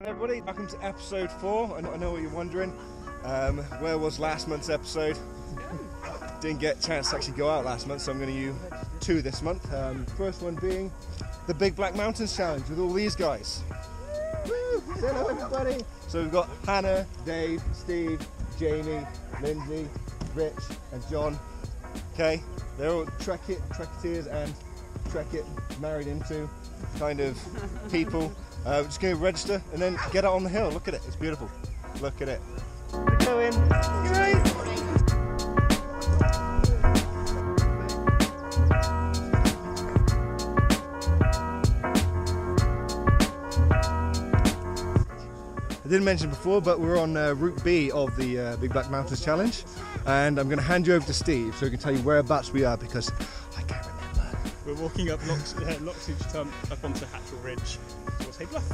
Hello everybody, welcome to episode 4. I know what you're wondering. Where was last month's episode? Didn't get a chance to actually go out last month, so I'm going to do 2 this month. First one being the Big Black Mountains Challenge with all these guys. Woo! Say hello everybody! So we've got Hannah, Dave, Steve, Jamie, Lindsay, Rich and John. Okay, they're all Trekitteers and Trekitt married into kind of people. We're just going to register and then get out on the hill. Look at it, it's beautiful. Look at it. We're going. Great. I didn't mention before, but we're on Route B of the Big Black Mountains Challenge, and I'm going to hand you over to Steve so he can tell you whereabouts we are because I can't remember. We're walking up Loxage Tump up onto Hatchell Ridge towards Hay Bluff.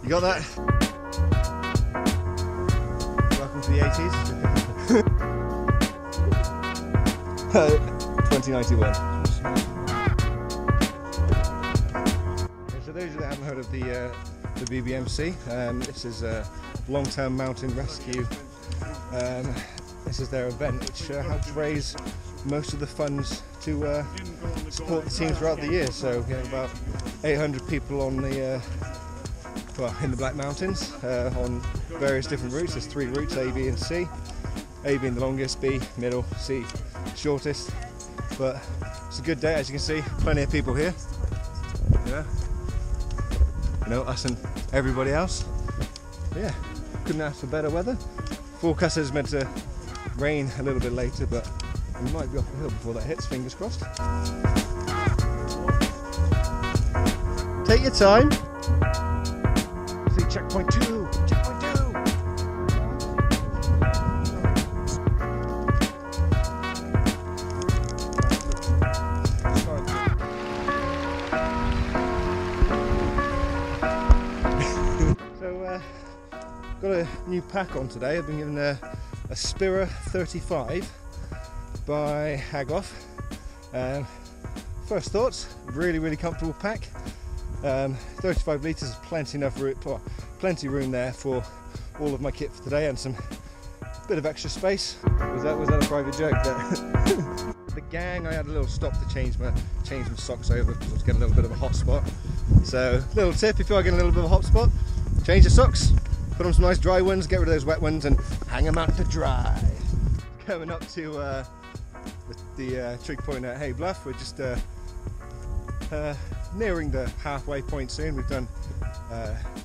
You got that? Welcome to the 80s. 2091. So those that haven't heard of the BBMC, this is a long-term mountain rescue. This is their event which helps raise most of the funds to support the team throughout the year. So we have about 800 people on the in the Black Mountains on various different routes. There's 3 routes, A, B and C. A being the longest, B middle, C shortest. But it's a good day, as you can see, plenty of people here. Yeah. You know, us and everybody else. Yeah, couldn't ask for better weather. Forecast is meant to rain a little bit later, but we might be off the hill before that hits, fingers crossed. Take your time. See checkpoint 2, checkpoint 2. So, got a new pack on today. I've been given a Spira 35 by Hagoff. First thoughts, really comfortable pack. 35 litres is plenty room there for all of my kit for today and some bit of extra space. Was that a private joke? The gang, I had a little stop to change my socks over because I was getting a little bit of a hot spot. So little tip, if you are getting a little bit of a hot spot, change your socks, put on some nice dry ones, get rid of those wet ones and hang them out to dry. Coming up to the trig point at Hay Bluff, we're just nearing the halfway point soon. We've done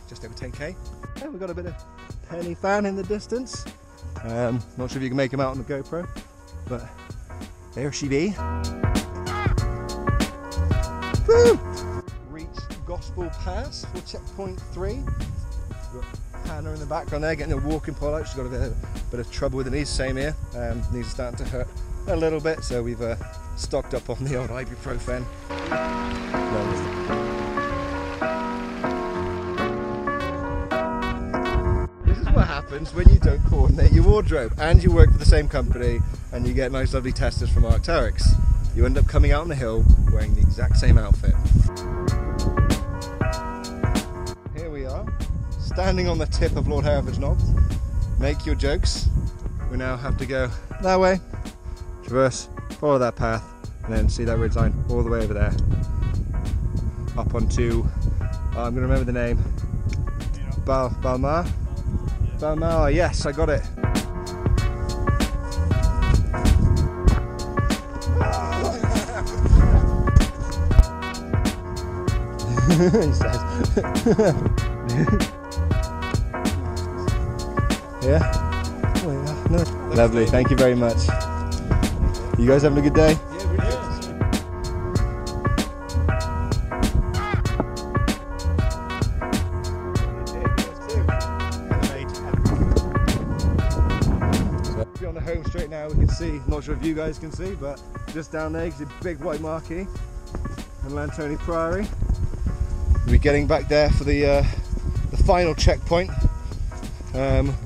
just over 10k. And we've got a bit of Penny Fan in the distance. Not sure if you can make him out on the GoPro, but there she be. Woo! Reached Gospel Pass for checkpoint 3. Got Hannah in the background there getting a walking pole out. She's got a bit of trouble with the knees, same here. Knees are starting to hurt a little bit, so we've stocked up on the old ibuprofen. This is what happens when you don't coordinate your wardrobe and you work for the same company and you get nice lovely testers from Arc'teryx. You end up coming out on the hill wearing the exact same outfit. Here we are, standing on the tip of Lord Hereford's Knob. Make your jokes. We now have to go that way, traverse, follow that path, and then see that ridge line all the way over there. Up onto, I'm going to remember the name, Balmar? Balmar, yes, I got it. He says. Yeah? Oh, yeah. No. Lovely, thank you very much. You guys having a good day? On the home straight now, we can see, not sure if you guys can see, but just down there you can see a big white marquee and Lantoni Priory. We'll be getting back there for the final checkpoint,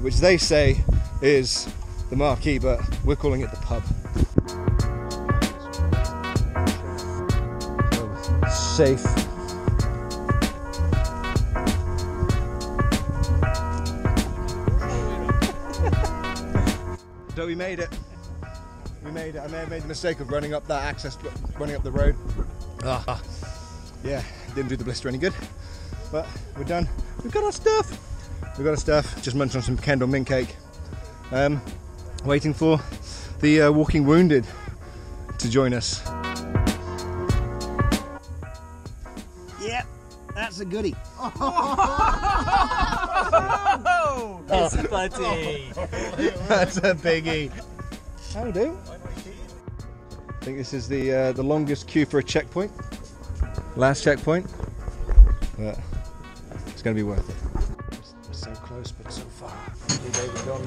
which they say is the marquee, but we're calling it the pub. So, safe So we made it. We made it. I may have made the mistake of running up that access, running up the road. Yeah, didn't do the blister any good. But we're done. We've got our stuff. We've got our stuff. Just munched on some Kendal mint cake. Waiting for the Walking Wounded to join us. Yep, that's a goodie. Oh, it's a buddy. That's a biggie. How do? I think this is the longest queue for a checkpoint. Last checkpoint. But it's going to be worth it. We're so close, but so far. David gone,